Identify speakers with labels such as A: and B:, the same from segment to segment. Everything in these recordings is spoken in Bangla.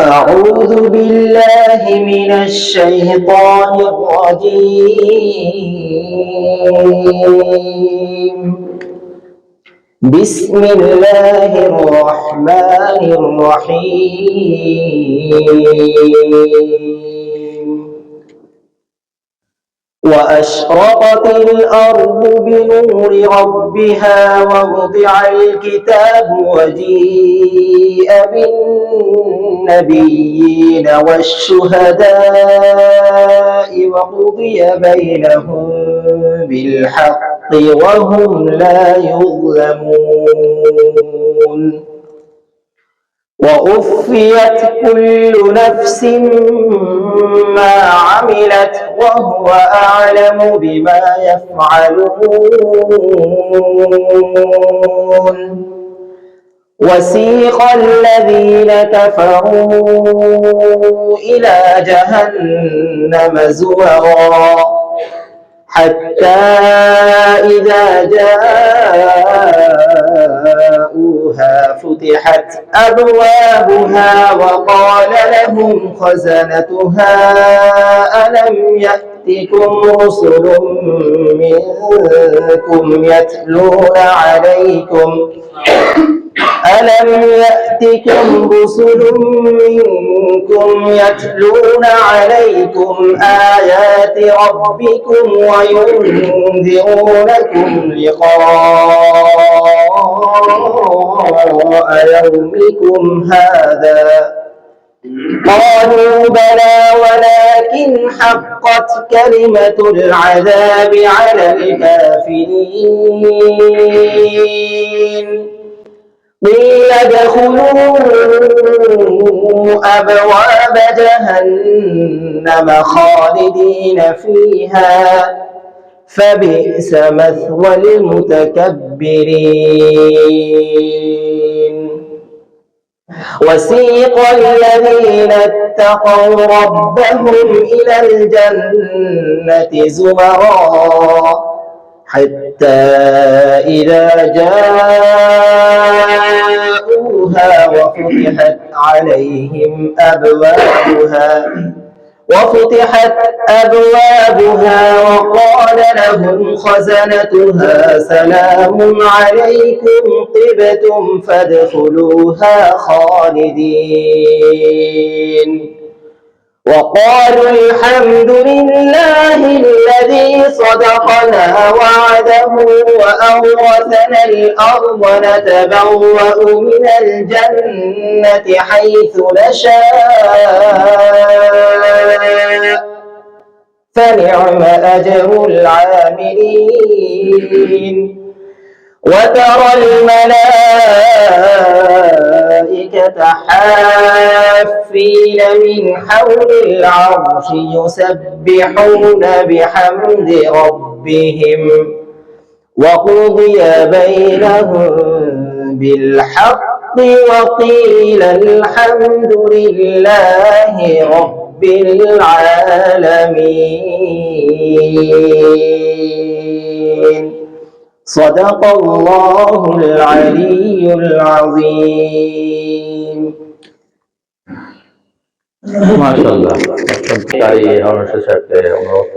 A: أعوذ بالله من الشيطان الرجيم. بسم الله الرحمن الرحيم. وأشرقت الأرض بنور ربها ووضع الكتاب وجيء بالنبيين والشهداء وقضي بينهم بالحق وهم لا يظلمون. ووفيت كل نفس ما عملت وهو أعلم بما يفعلون. وسيق الذين كفروا إلى جهنم زمرا حتى إذا جاءوها فتحت أبوابها وقال لهم خزنتها ألم يأتكم رسل منكم يتلون عليكم آيات ربكم وينذرونكم لقاء يومكم هذا؟ قالوا بلى ولكن حقت كلمة العذاب على الكافرين. قيل ادخلوا أبواب جهنم خالدين فيها فبئس مثوى المتكبرين. وسيق الذين اتقوا ربهم إلى الجنة زمرا حتى إذا جاءوها وفتحت أبوابها وقال لهم خزنتها سلام عليكم طبتم فادخلوها خالدين. وقالوا الحمد لله الذي صدقنا وعده وأورثنا الأرض نتبوأ من الجنة حيث نشاء فنعم أجر العاملين. وترى الملائكة حافين من حول العرش يسبحون بحمد ربهم وقضي بينهم بالحق وقيل الحمد لله رب العالمين. صدق الله العلي العظيم.
B: মাশাআল্লাহ। তাই আমাদের সাথে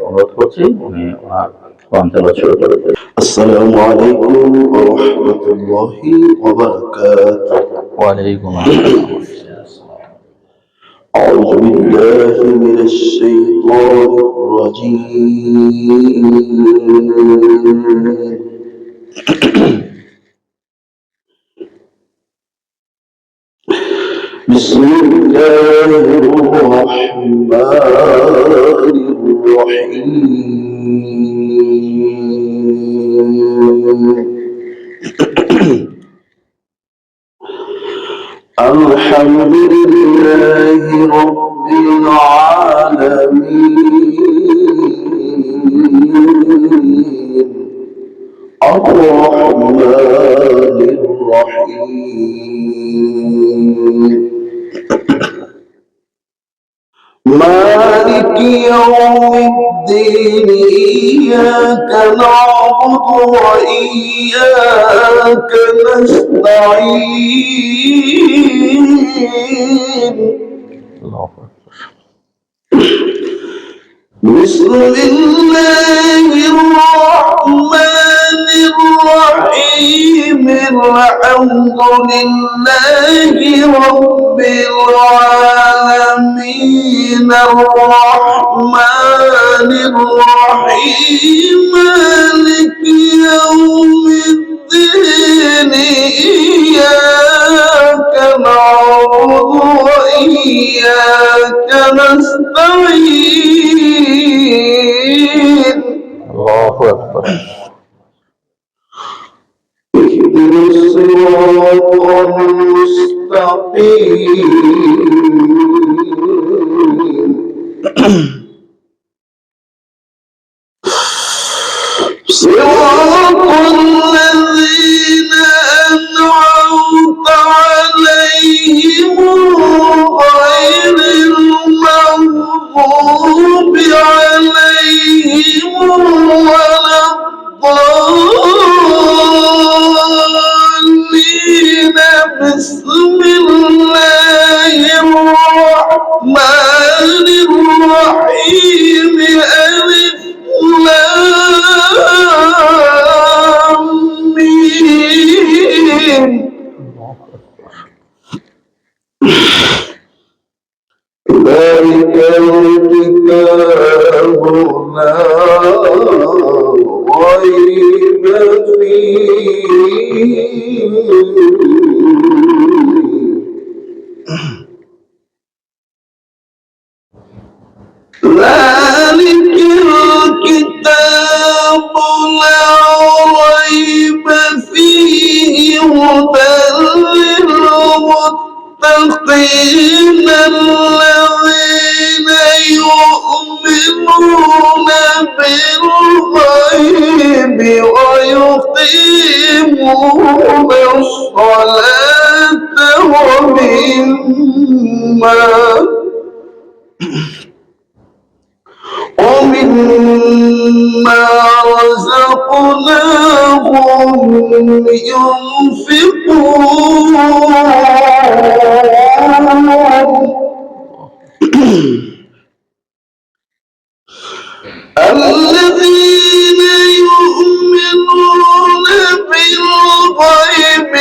B: অনুরোধ করছি উনি ওনার কোরআন তেলাওয়াত শুরু করবেন।
C: আসসালামু আলাইকুম ওয়া রাহমাতুল্লাহি ওয়া বারাকাতুহু।
B: ওয়া আলাইকুম আসসালাম।
C: أعوذ بالله من الشيطان الرجيم. بسم الله الرحمن الرحيم. الحمد لله رب العالمين الرحمن الرحيم مالك يوم الدين إياك نعبد وإياك نستعين بسم الله الرحمن الرحيم الحمد لله رب العالمين الرحمن الرحيم مالك يوم الدين إياك نعبد وإياك نستعين
B: الله أكبر.
C: اهدنا الصراط المستقيم صراط الذين أنعمت عليهم غير المغضوب عليهم ولا الضالين بسم الله الرحمن الرحيم ألف لام ميم ذلك الكتاب لا ريب فيه ذلك الكتاب لا ريب فيه هدى للمتقين الذين يؤمنون بالغيب ويقيمون الصلاة ومما رزقناهم ينفقون الذين يؤمنون بالغيب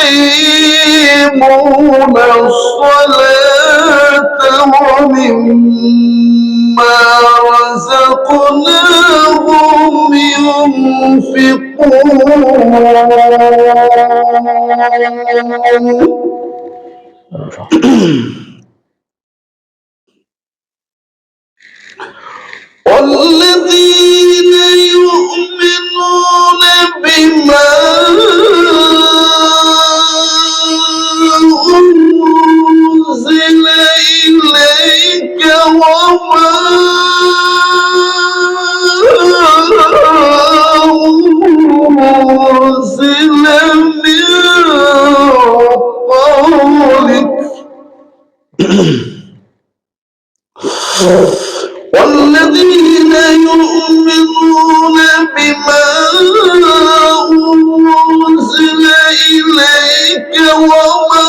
C: ويقيمون الصلاة ومما رزقناهم ينفقون والذين يؤمنون بما أنزل إليك وما أنزل من قبلك والذين يؤمنون بما أنزل إليك وما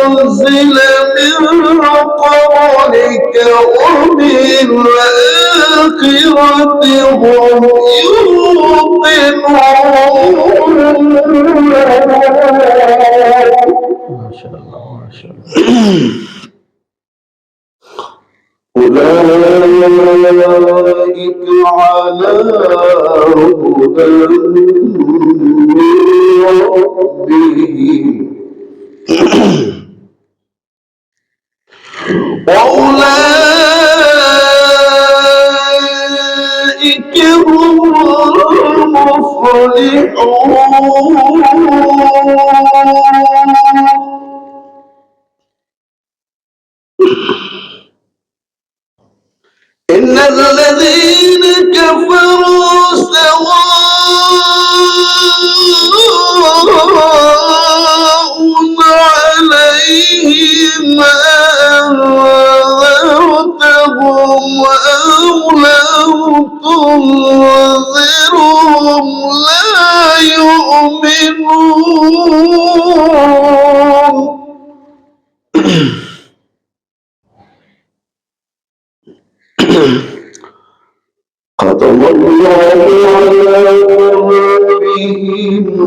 C: أنزل من قبلك وبالآخرة هم يوقنون.
B: ما شاء الله ما شاء الله.
C: أولئك على هدى من ربهم وأولئك هم المفلحون. إن الذين كفروا سواء عليهم أنذرتهم أم لم تنذرهم لا يؤمنون.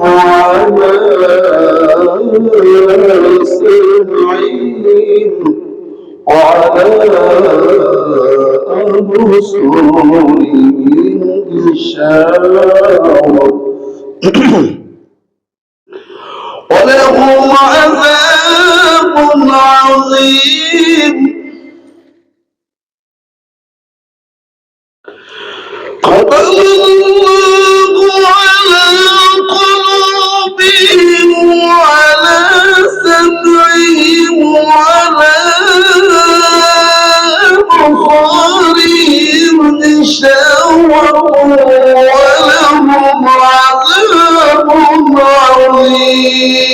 C: وعلى سمعهم وعلى أبصارهم غشاوة ولهم عذاب عظيم ختم الله على قلوبهم وعلى سمعهم وعلى أبصارهم غشاوة ولهم عذاب عظيم.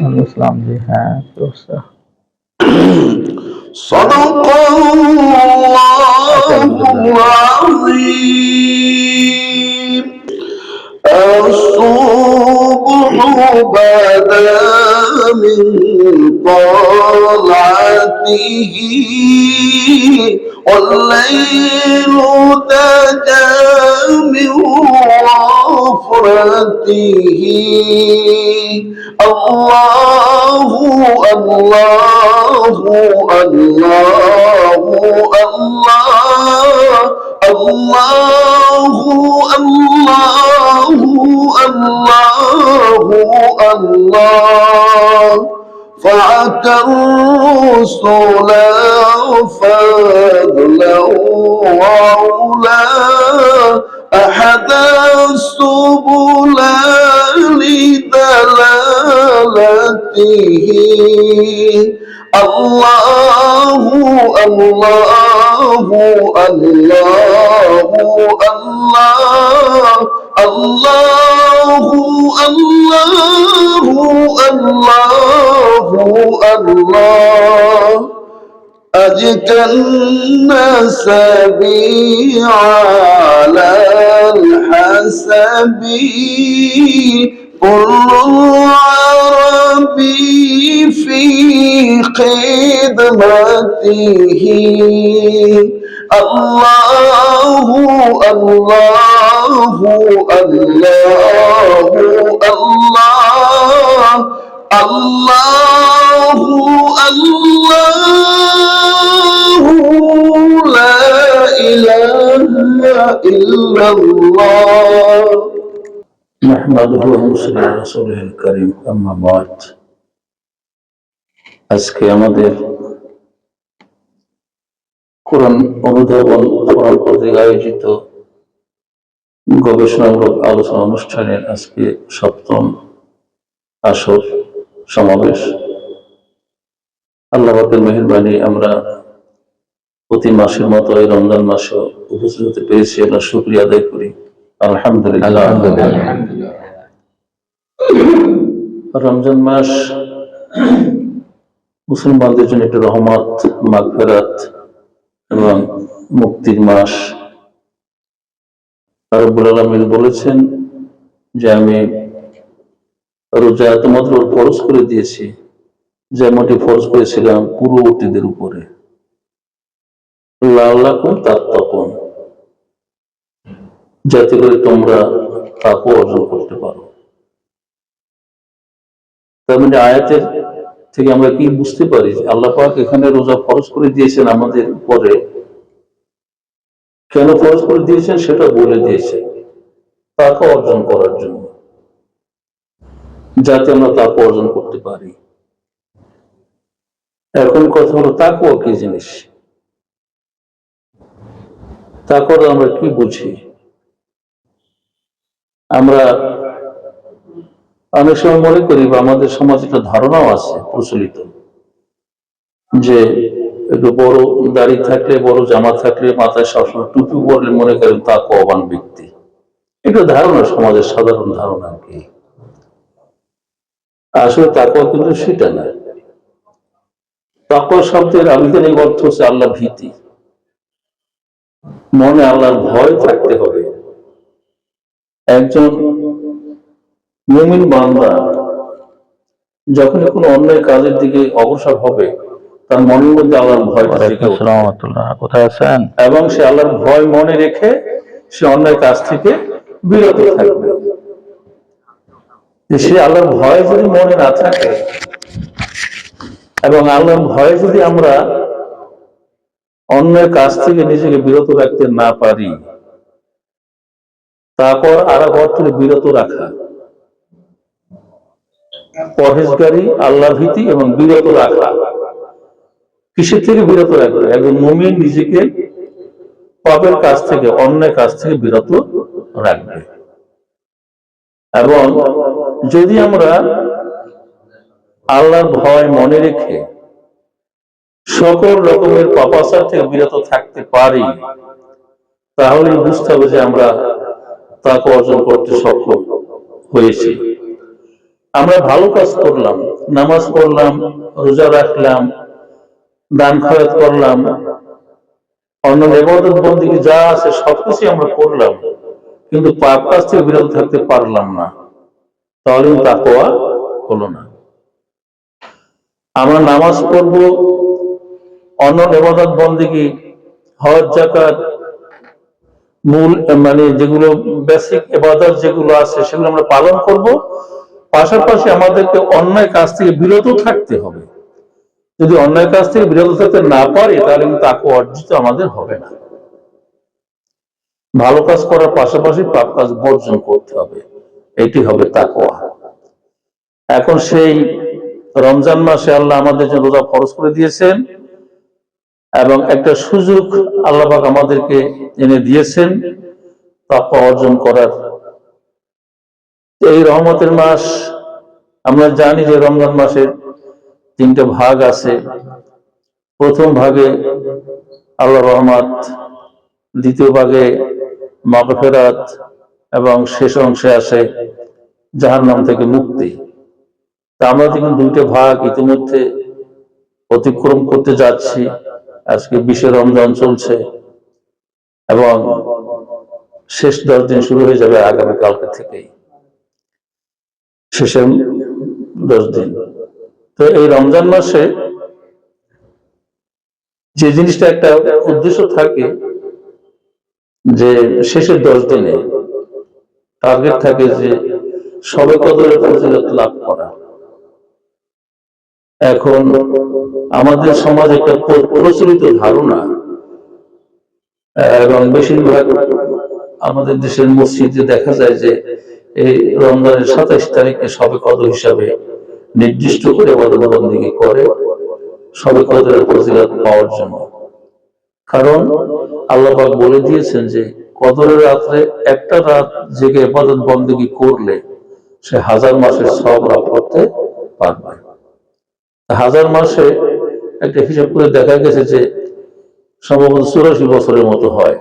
B: الإسلام जी हैं दोस्तों.
C: صدق الله العظيم. الصبح بدا من طلعته والليل دجى من غفرته الله الله الله الله الله الله الله الله فعك الرسل فضلا وعلا أحد السبل لدلالته الله الله الله الله الله الله الله الله أجكى الناس بي على الحسب كل العربي في خدمته الله الله الله الله الله الله لا إله إلا الله
B: نحمده ونصلي على رسوله الكريم أما بعد. আজকে আমাদের কোরআন অনুধাবন ফোরাম কর্তৃক আয়োজিত গবেষণামূলক আলোচনা অনুষ্ঠানের আজকে ৭ম আসর সমাবেশ। আল্লাহ পাকের মেহেরবানি আমরা প্রতি মাসের মতো এই রমজান মাসে উপস্থিত হতে পেরেছি। আমরা শুকরিয়া আদায় করি, আলহামদুলিল্লাহ। রমজান মাস মুসলমানদের জন্য একটা রহমত, মাগফিরাত এবং মুক্তির মাস। রব্বুল আলামিন বলেছেন যে আমি রোজা তোমাদের উপর ফরজ করে দিয়েছি যেমনটি ফরজ করেছিলাম পূর্ববর্তীদের উপরে, লাআল্লাকুম তাত্তাকুন, যাতে করে তোমরা তাকওয়া অর্জন করতে পারো। তার মানে আয়াতের থেকে আমরা কি বুঝতে পারি? আল্লাহ পাক এখানে রোজা ফরজ করে দিয়েছেন আমাদের উপরে। কেন ফরজ করে দিয়েছেন সেটা বলে দিয়েছেন, তাকওয়া অর্জন করার জন্য, যাতে আমরা তাকওয়া অর্জন করতে পারি। এখন কথা হলো তাকওয়া কি জিনিস, তাকওয়া আমরা কি বুঝি? আমরা অনেক সময় মনে করি বা আমাদের সমাজে একটা ধারণাও আছে প্রচলিত যে একটু বড় দাড়ি থাকলে, বড় জামা থাকলে, মাথায় সবসময় টুপি পরলে মনে করেন তাকওয়াবান ব্যক্তি। এটা ধারণা, সমাজের সাধারণ ধারণা কি। আসলে তাকওয়া কিন্তু সেটা না। তাকওয়া শব্দের আবিধানিক অর্থ হচ্ছে আল্লাহ ভীতি। মনে আল্লাহর ভয় থাকতে হবে। একজন মুমিন বান্দা যখন কোনো অন্যায় কাজের দিকে অগ্রসর হবে, তার মনের মধ্যে আল্লাহর ভয় কোথায় আছেন, এবং সে আল্লাহর ভয় মনে রেখে সে অন্যায় কাজ থেকে বিরত থাকবে। যে সে আল্লাহর ভয় যদি মনে না থাকে এবং আল্লাহর ভয়ে যদি আমরা অন্যের কাছ থেকে নিজেকে বিরত রাখতে না পারি, তারপর আর এক অর্থে বিরত রাখা, পরহেজগারি, আল্লাহ ভীতি এবং বিরত রাখা। কিসের থেকে বিরত রাখবে? একজন মুমিন নিজেকে পাপের কাছ থেকে, অন্যের কাছ থেকে বিরত রাখবে। এবং যদি আমরা আল্লাহর ভয় মনে রেখে সকল রকমের পাপাচার থেকে বিরত থাকতে পারি, তাহলে বুঝতে হবে যে আমরা তাকে অর্জন করতে সক্ষম হয়েছি। আমরা ভালো কাজ করলাম, নামাজ পড়লাম, রোজা রাখলাম, দান খয়রাত করলাম, অন্য ইবাদত বন্দেগী যা আছে সবকিছু আমরা করলাম, কিন্তু পাপ কাজ থেকে বিরত থাকতে পারলাম না, তাহলে তাকওয়া হলো না। আমরা নামাজ পড়বো, অন্য ইবাদত বন্দেগী, হজ, যাকাত, মূল মানে যেগুলো বেসিক ইবাদত যেগুলো আছে সেগুলো আমরা পালন করব, পাশাপাশি আমাদেরকে অন্যায় কাজ থেকে বিরত থাকতে হবে। যদি অন্যায় কাজ থেকে বিরত থাকতে না পারি, তাহলে কিন্তু তাকওয়া অর্জিত আমাদের হবে না। ভালো কাজ করার পাশাপাশি পাপ কাজ বর্জন করতে হবে, এটি হবে তাকওয়া। এখন সেই রমজান মাসে আল্লাহ আমাদের জন্য রোজা ফরজ করে দিয়েছেন এবং একটা সুযোগ আল্লাহ পাক আমাদেরকে এনে দিয়েছেন তাকওয়া অর্জন করার। এই রহমতের মাস, আমরা জানি যে রমজান মাসের 3টে ভাগ আছে। প্রথম ভাগে আল্লাহর রহমত, দ্বিতীয় ভাগে মাগফিরাত এবং শেষ অংশে আসে জাহান্নাম থেকে মুক্তি। তা আমরা দেখুন 2টে ভাগ ইতিমধ্যে অতিক্রম করতে যাচ্ছি। আজকে 20 রমজান চলছে এবং শেষ 10 দিন শুরু হয়ে যাবে আগামীকালকে থেকেই, শেষের 10 দিন। তো এই রমজান মাসে যে জিনিসটা একটা উদ্দেশ্য থাকে যে শেষের 10 দিনে টার্গেট থাকে যে শবে কদরের ফজিলত লাভ করা। এখন আমাদের সমাজে একটা প্রচলিত ধারণা এবং বেশিরভাগ আমাদের দেশের মসজিদে দেখা যায় যে এই রমজানের 27 তারিখে শবে কদর হিসাবে নির্দিষ্ট করে ইবাদত-বন্দেগী করে শবে কদরের ফজিলত পাওয়ার জন্য। কারণ আল্লাহ পাক বলে দিয়েছেন যে কদরের রাত্রে একটা রাত জেগে ইবাদত-বন্দেগী করলে সে 1000 মাসের সওয়াব লাভ করতে পারবে। 1000 মাসে একটা হিসাব করে দেখা গেছে যে সম্ভবত 84 বছরের মতো হয়।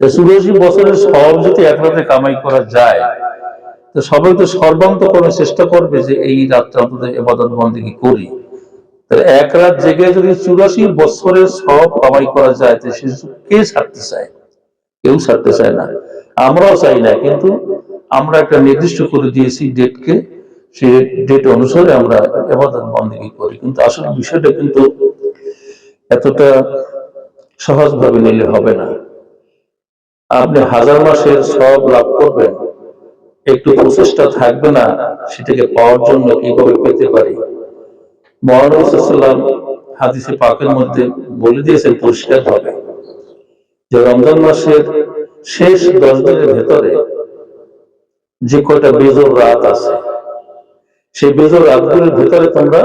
B: 84 বছরের সওয়াব যদি এক রাতে কামাই করা যায়, তো সবাই তো সর্বান্তকরণে চেষ্টা করবে যে এই রাতটা অন্তত ইবাদত-বন্দেগী করি। তাহলে এক রাত জেগে যদি 84 বছরের সওয়াব কামাই করা যায়, তো সে কে ছাড়তে চায়? কেউ ছাড়তে চায় না, আমরাও চাই না। কিন্তু আমরা একটা নির্দিষ্ট করে দিয়েছি ডেটকে, সেই ডেট অনুসারে আমরা ইবাদত-বন্দেগী করি। কিন্তু আসলে বিষয়টা কিন্তু এতটা সহজভাবে নিলে হবে না। আপনি 1000 মাসের সওয়াব লাভ করবেন, একটু প্রচেষ্টা থাকবে না সেটাকে পাওয়ার জন্য কিভাবে পেতে পারি। মহানবী সাল্লাল্লাহু আলাইহি ওয়াসাল্লাম হাদিসে পাকের মধ্যে বলে দিয়েছেন পরিষ্কারভাবে যে রমজান মাসের শেষ 10 দিনের ভেতরে যে কয়টা বেজোড় রাত আছে, সেই বেজোড় রাতগুলোর ভেতরে তোমরা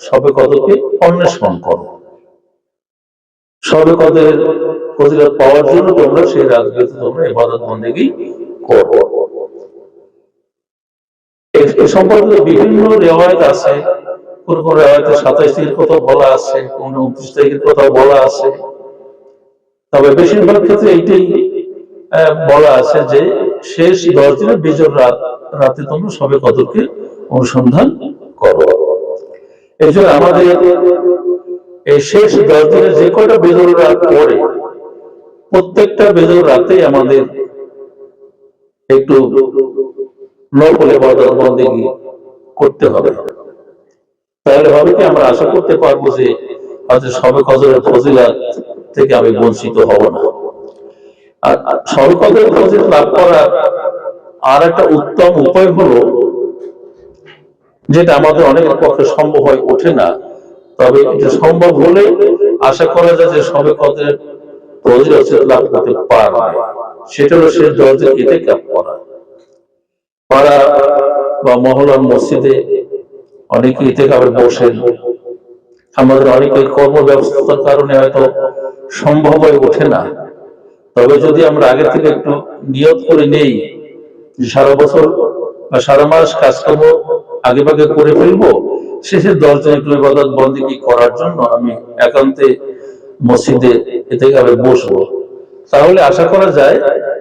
B: শবে কদরকে অন্বেষণ করো। শবে কদরের ফজিলত পাওয়ার জন্য তোমরা সেই রাতগুলোতে তোমরা ইবাদত-বন্দেগী করো। এ সম্পর্কে বিভিন্ন রিওয়ায়াত আছে। কোন কোন রিওয়ায়াতে 27 তারিখের কথা বলা আছে, কোন 29 তারিখের কথা বলা আছে। তবে বেশিরভাগ ক্ষেত্রে এইটাই বলা আছে যে শেষ 10 দিনের বেজোড় রাতে তোমরা শবে কদরকে অনুসন্ধান করো। এই জন্য আমাদের এই শেষ 10 দিনের যে কয়টা বেজোড় রাত পড়ে, প্রত্যেকটা বেজোড় রাতেই আমাদের একটু নফল ইবাদত-বন্দেগী করতে হবে। তাহলে হবে কি, আমরা আশা করতে পারবো যে হয়তো শবে কদরের ফজিলত থেকে আমি বঞ্চিত হব না। আর সবে কদরের ফজিলত লাভ করার আর একটা উত্তম উপায় হলো, যেটা আমাদের অনেকের পক্ষে সম্ভব হয়ে ওঠে না, তবে এটা সম্ভব হলে আশা করা যায় যে সবে কদরের ফজিলত লাভ করতে পারবে। সেটা হলো শেষ দরজে ইতিকাফ করা। পাড়া বা মহল্লার মসজিদে অনেকে ইতিকাফে বসেন। আমাদের অনেকের কর্মব্যবস্থার কারণে হয়তো সম্ভব হয়ে ওঠে না, তবে যদি আমরা আগে থেকে একটু নিয়ত করে নেই যে সারা বছর বা সারা মাস কাজকর্ম আগে ভাগে করে ফেলবো, শেষের দরজা একটু ইবাদত বন্দেগী করার জন্য আমি একান্তে মসজিদে ইতিকাফে বসবো, তাহলে আশা করা যায়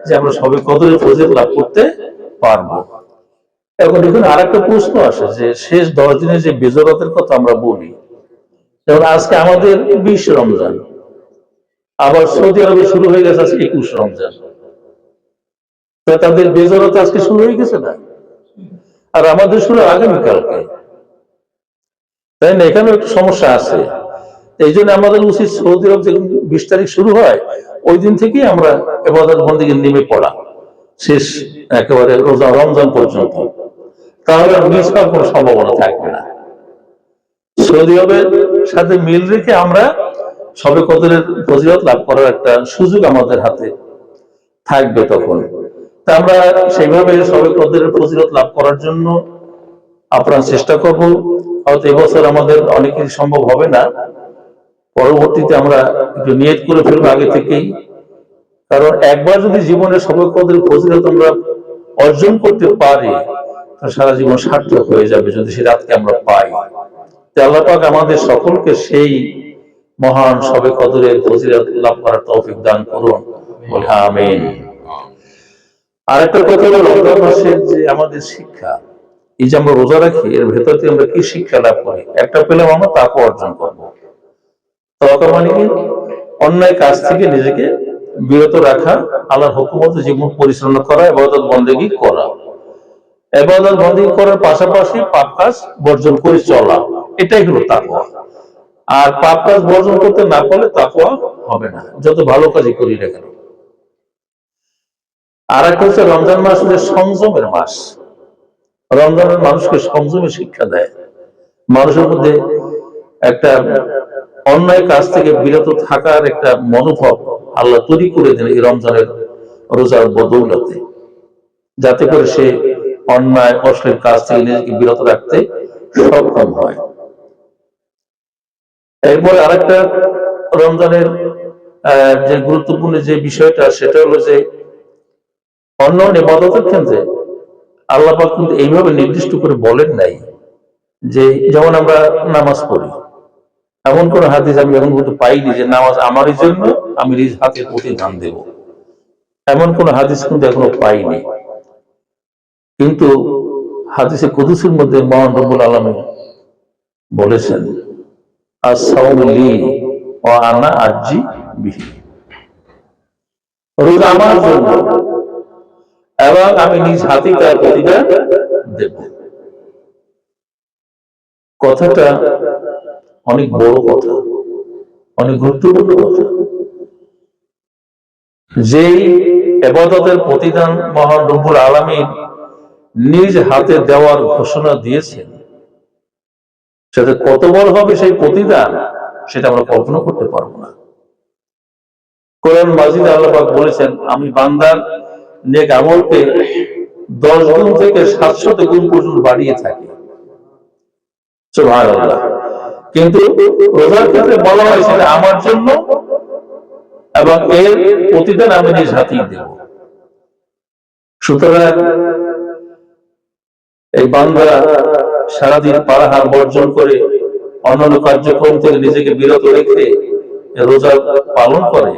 B: যে আমরা সবে কদরের ফজিলত লাভ করতে পারবো। এখন এখানে আর একটা প্রশ্ন আসে যে শেষ 10 দিনের যে বেজরাতের কথা আমরা বলি, যেমন আজকে আমাদের 20 রমজান, আবার সৌদি আরবে শুরু হয়ে গেছে আজকে 21 রমজান, তাদের বেজরাত আজকে শুরু হয়ে গেছে না, আর আমাদের শুরু আগামীকালকে, তাই না? এখানে একটু সমস্যা আছে। এই জন্য আমাদের উচিত সৌদি আরব যখন 20 তারিখ শুরু হয় ওই দিন থেকেই আমরা ইবাদত বন্দেগী নেমে পড়া, শেষ একেবারে রোজা রমজান পর্যন্ত, তাহলে মিস হওয়ার কোনো সম্ভাবনা থাকবে না। সৌদি আরবের সাথে মিল রেখে আমরা সবে কদরের ফজিলত লাভ করার একটা সুযোগ আমাদের হাতে থাকবে তখন। তা আমরা সেইভাবে সবে কদরের ফজিলত লাভ করার জন্য আপ্রাণ চেষ্টা করব। হয়তো এবছর আমাদের অনেকেরই সম্ভব হবে না, পরবর্তীতে আমরা একটু নিয়ত করে ফেলবো আগে থেকেই, কারণ একবার যদি জীবনে সবে কদরের ফজিলত আমরা অর্জন করতে পারি সারা জীবন সার্থক হয়ে যাবে যদি সেই রাতকে আমরা পাই। আল্লাহ পাক আমাদের সকলকে সেই মহান সবে কদরের ফজিলত লাভ করার তৌফিক দান করুন, বলি আমিন। আরেকটা কথা হলো রমজান মাসের যে আমাদের শিক্ষা, এই যে আমরা রোজা রাখি এর ভেতর থেকে আমরা কি শিক্ষা লাভ করি? একটা পেলাম আমরা তাকওয়া অর্জন করবো। তাকওয়া মানে কি? অন্যায় কাজ থেকে নিজেকে বিরত রাখা, আল্লাহর হুকুম মতো জীবন পরিচালনা করা, ইবাদত বন্দেগী করা, ইবাদত বন্দেগী করার পাশাপাশি পাপ কাজ বর্জন করে চলা, এটাই হলো তাকওয়া। আর পাপ কাজ বর্জন করতে না পারলে তাকওয়া হবে না, যত ভালো কাজই করি না কেন। আর একটা হচ্ছে রমজান মাস হচ্ছে সংযমের মাস। রমজানের মানুষকে সংযমের শিক্ষা দেয়, মানুষের মধ্যে একটা অন্যায় কাজ থেকে বিরত থাকার একটা মনোভাব আল্লাহ তৈরি করে দেন এই রমজানের রোজার বদৌলতে, যাতে করে সে অন্যায় অশ্লীল কাজ থেকে নিজেকে বিরত রাখতে সক্ষম হয়। এরপরে আরেকটা রমজানের যে গুরুত্বপূর্ণ যে বিষয়টা, সেটা হলো যে অন্য ইবাদতের ক্ষেত্রে আল্লাহ পাক কিন্তু এইভাবে নির্দিষ্ট করে বলেন নাই যে, যেমন আমরা নামাজ পড়ি, এমন কোন হাদিস আমি এখন পর্যন্ত পাইনি যে নামাজ আমারই জন্য আমি নিজ হাতে প্রতিদান দেব, এমন কোন হাদিস কিন্তু এখনো পাইনি। কিন্তু হাদিসে কুদসির মধ্যে মহান রব্বুল আলামিন বলেছেন, আস-সাওমু লি ওয়া আনা আরজি বিহি, রোজা আমার জন্য এবং আমি নিজ হাতে তার প্রতিদান দেব। কথাটা অনেক বড় কথা, অনেক গুরুত্বপূর্ণ কথা। যেই ইবাদতের প্রতিদান মহান রব্বুল আলামিন নিজ হাতে দেওয়ার ঘোষণা দিয়েছেন, সেটা কত বড় হবে সেই প্রতিদান, সেটা আমরা কল্পনা করতে পারবো না। কোরআন মাজিদে আল্লাহ পাক বলেছেন, আমি বান্দার নেক আমলকে 10 গুণ থেকে 700 গুণ পর্যন্ত বাড়িয়ে থাকি। সুবহানাল্লাহ। কিন্তু রোজার ক্ষেত্রে বলা হয় সেটা আমার জন্য এবং এর প্রতিদান আমি নিজ হাতেই দেব। সুতরাং এই বান্দা সারাদিন পারাহার বর্জন করে অন্যান্য কার্যক্রম থেকে নিজেকে বিরত রেখে রোজা পালন করে,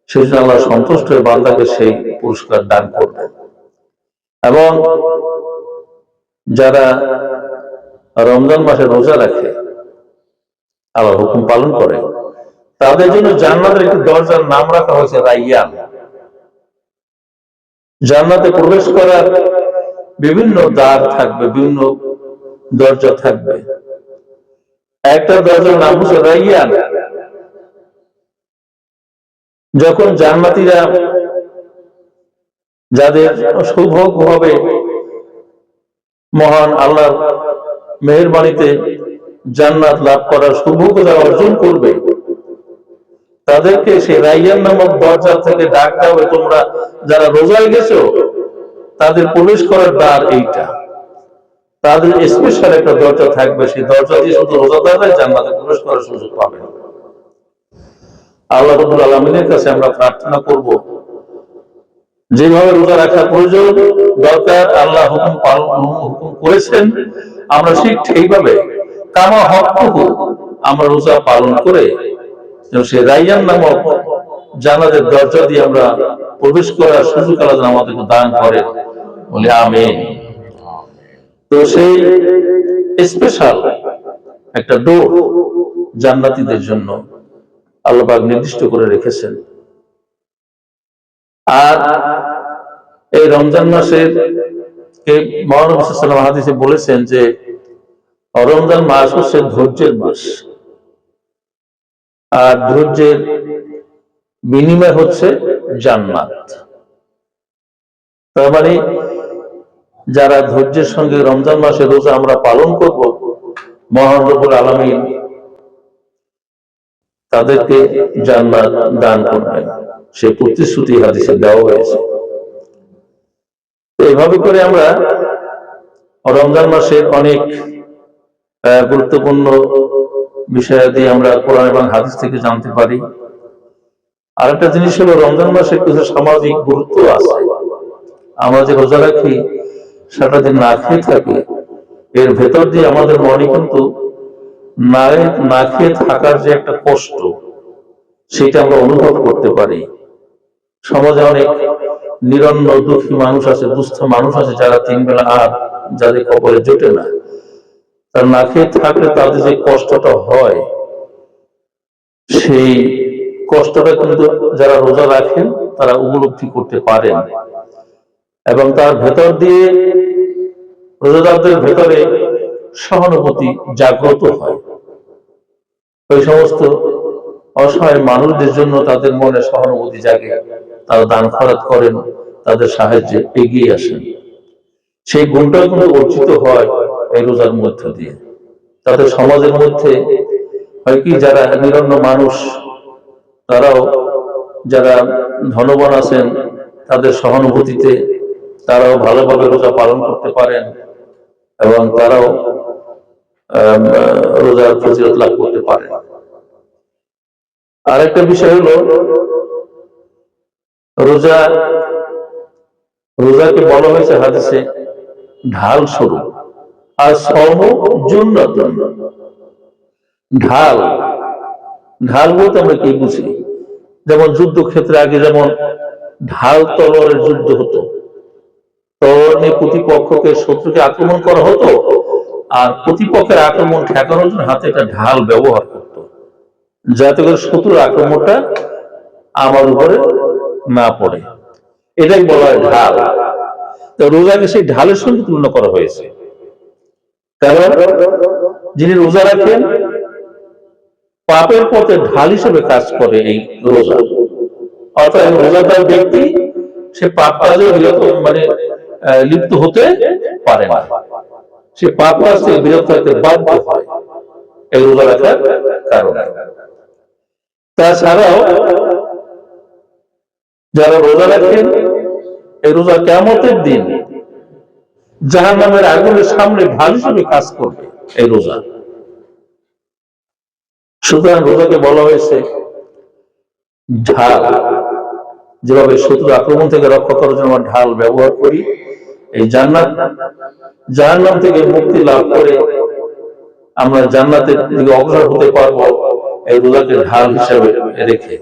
B: সেই জন্য আল্লাহ সন্তুষ্ট হয়ে বান্দাকে সেই পুরস্কার দান করবেন। এবং যারা রমজান মাসে রোজা রাখে, আল্লাহর হুকুম পালন করে, তাদের জন্য জান্নাতের একটি দরজার নাম রাখা হয়েছে রাইয়ান। জান্নাতে প্রবেশ করার বিভিন্ন দ্বার থাকবে, বিভিন্ন দরজা থাকবে। একটা দরজার নাম হচ্ছে রাইয়ান, যখন জান্নাতীরা যাদের সৌভাগ্য হবে মহান আল্লাহর মেহেরবানিতে জান্নাত লাভ করার সৌভাগ্য যারা অর্জন করবে, তাদেরকে সেই রাইয়ান নামক দরজা থেকে ডাক দেবে, তোমরা যারা রোজায় গেছো তাদের প্রবেশ করার দ্বার এইটা। তাদের স্পেশাল একটা দরজা থাকবে, সেই দরজা দিয়ে শুধু রোজাদাররাই জান্নাতে প্রবেশ করার সুযোগ পাবে। আল্লাহ রাব্বুল আলামিনের কাছে আমরা প্রার্থনা করব, যেভাবে রোজা রাখা প্রয়োজন দরকার আল্লাহ হুকুম করেছেন, আমরা ঠিক সেইভাবে কামা হকটুকু আমরা রোজা পালন করে সে রাইয়ান নামক জান্নাতের দরজা দিয়ে আমরা প্রবেশ করার সুযোগ আল্লাহ আমাদেরকে দান করে, বলে আমিন। তো সেই স্পেশাল একটা ডোর জান্নাতীদের জন্য আল্লাহ পাক নির্দিষ্ট করে রেখেছেন। আর এই রমজান মাসের মহানবী সাল্লাল্লাহু আলাইহি ওয়াসাল্লাম হাদিসে বলেছেন যে রমজান মাস হচ্ছে ধৈর্যের মাস, আর ধৈর্যের বিনিময় হচ্ছে জান্নাত। তার মানে যারা ধৈর্যের সঙ্গে রমজান মাসে রোজা আমরা পালন করব, মহান রব্বুল আলামিন তাদেরকে জান্নাত দান করবেন, সে প্রতিশ্রুতি হাদিসে দেওয়া হয়েছে। এইভাবে করে আমরা রমজান মাসের অনেক গুরুত্বপূর্ণ বিষয়াদি আমরা কোরআন এবং হাদিস থেকে জানতে পারি। আর একটা জিনিস হলো রমজান মাসের কিছু সামাজিক গুরুত্ব আছে। আমরা যে রোজা রাখি সারা দিন না খেয়ে থাকি, এর ভেতর দিয়ে আমাদের মনে কিন্তু না খেয়ে থাকার যে একটা কষ্ট, সেটা আমরা অনুভব করতে পারি। সমাজে অনেক নিরন্ন দুঃখী মানুষ আছে, দুস্থ মানুষ আছে, যারা তিন বেলা আর যাদের কপালে জোটে না, তারা না খেয়ে থাকলে তাদের যে কষ্টটা হয়, সেই কষ্টটা কিন্তু যারা রোজা রাখেন তারা উপলব্ধি করতে পারেন, এবং তার ভেতর দিয়ে রোজাদারদের ভেতরে সহানুভূতি জাগ্রত হয়। ওই সমস্ত অসহায় মানুষদের জন্য তাদের মনে সহানুভূতি জাগে, তারা দান খয়রাত করেন, তাদের সাহায্যে এগিয়ে আসেন। সেই গুণটা কিন্তু অর্জিত হয় এই রোজার মধ্য দিয়ে। তাদের সমাজের মধ্যে হয় কি, যারা নিরন্ন মানুষ তারাও, যারা ধনবান আছেন, তাদের সহানুভূতিতে তারাও ভালোভাবে রোজা পালন করতে পারেন, এবং তারাও রোজার ফজিলত লাভ করতে পারেন। আর একটা বিষয় হলো রোজাকে বলা হয়েছে হাদিসে ঢাল স্বরূপ, আর সম জুন্নাতুন। ঢাল বলতে আমরা কি বুঝি? যেমন যুদ্ধক্ষেত্রে আগে যেমন ঢাল তলোয়ারের যুদ্ধ হতো, তলোয়ার নিয়ে প্রতিপক্ষকে, শত্রুকে আক্রমণ করা হতো, আর প্রতিপক্ষের আক্রমণ ঠেকানোর জন্য হাতে একটা ঢাল ব্যবহার করতো, যাতে করে শত্রুর আক্রমণটা আমার উপরে না পড়ে। এটাই বলা হয় ঢাল। তো রোজাকে সেই ঢালের সঙ্গে তুলনা করা হয়েছে। কারণ যিনি রোজা রাখেন পাপের পথে ঢাল হিসেবে কাজ করে এই রোজা। অর্থাৎ রোজাদার ব্যক্তি সে পাপ কাজে লিপ্ত হতে পারে না, সে পাপ কাজ থেকে বিরত থাকতে বাধ্য হয় এই রোজা রাখার কারণে। তাছাড়াও যারা রোজা রাখেন, এই রোজা কিয়ামতের দিন জাহান্নামের আগুনের সামনে ঢাল হিসেবে কাজ করবে এই রোজা। সুতরাং রোজাকে বলা হয়েছে ঢাল। যেভাবে শত্রু আক্রমণ থেকে রক্ষা করার জন্য আমরা ঢাল ব্যবহার করি, এই জাহান্নাম থেকে মুক্তি লাভ করে আমরা জান্নাতের দিকে অগ্রসর হতে পারবো এই রোজাকে ঢাল হিসাবে রেখে।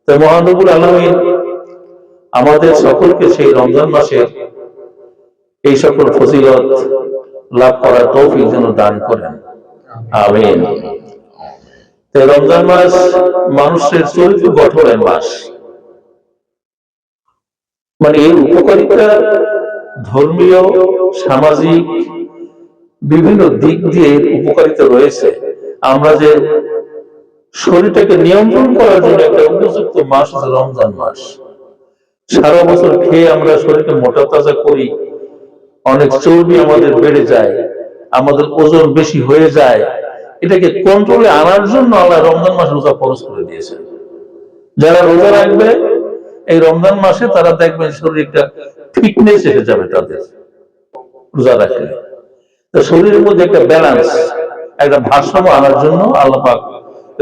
B: তাই মহান রব্বুল আলামিন আমাদের সকলকে সেই রমজান মাসের এই সকল ফজিলত লাভ করার তৌফিক যেন দান করেন, আমিন। তাই রমজান মাস মানুষের চরিত্র গঠনের মাস। এর উপকারিতা ধর্মীয়, সামাজিক বিভিন্ন দিক দিয়ে উপকারিতা রয়েছে। আমরা যে শরীরটাকে নিয়ন্ত্রণ করার জন্য একটা উপযুক্ত মাস হচ্ছে রমজান মাস। সারা বছর খেয়ে আমরা শরীরকে মোটা তাজা করি, অনেক চর্বি আমাদের বেড়ে যায়, আমাদের ওজন বেশি হয়ে যায়। এটাকে কন্ট্রোলে আনার জন্য আল্লাহ রমজান মাস রোজা ফরজ করে দিয়েছেন। যারা রোজা রাখবে এই রমজান মাসে তারা দেখবেন শরীরটা ফিটনেস এসে যাবে তাদের রোজা রাখলে। শরীরের মধ্যে একটা ব্যালেন্স, একটা ভারসাম্য আনার জন্য আল্লাহ পাক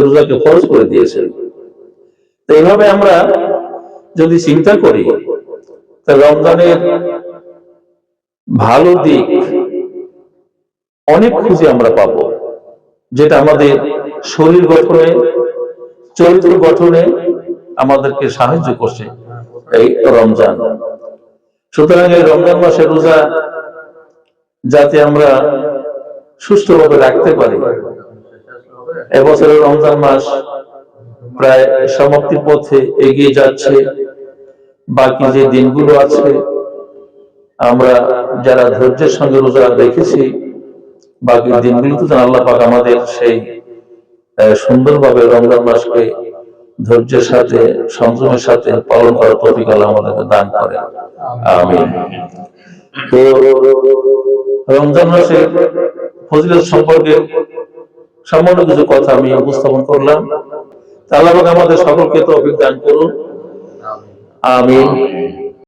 B: রোজাকে ফরজ করে দিয়েছেন। তো এইভাবে আমরা যদি চিন্তা করি রমজানের ভালো দিক অনেক খুঁজে আমরা পাবো, যেটা আমাদের শরীর গঠনে, চরিত্র গঠনে আমাদেরকে সাহায্য করছে এই রমজান। সুতরাং এই রমজান মাসে রোজা যাতে আমরা সুষ্ঠুভাবে রাখতে পারি। এবছরের রমজান মাস প্রায় সমাপ্তির পথে এগিয়ে যাচ্ছে। বাকি যে দিনগুলো আছে আমরা যারা ধৈর্যের সঙ্গে রোজা রেখেছি, বাকি দিনগুলোতে যেন আল্লাহ পাক আমাদের সেই সুন্দরভাবে রমজান মাসকে ধৈর্যের সাথে, সংযমের সাথে পালন করার তৌফিক আল্লাহ আমাদেরকে দান করেন। আমিন। তো রমজান মাসের ফজিলত সম্পর্কে সামান্য কিছু কথা আমি উপস্থাপন করলাম। আল্লাহ পাক আমাদের সকলকে তৌফিক দান করুন। আমিন।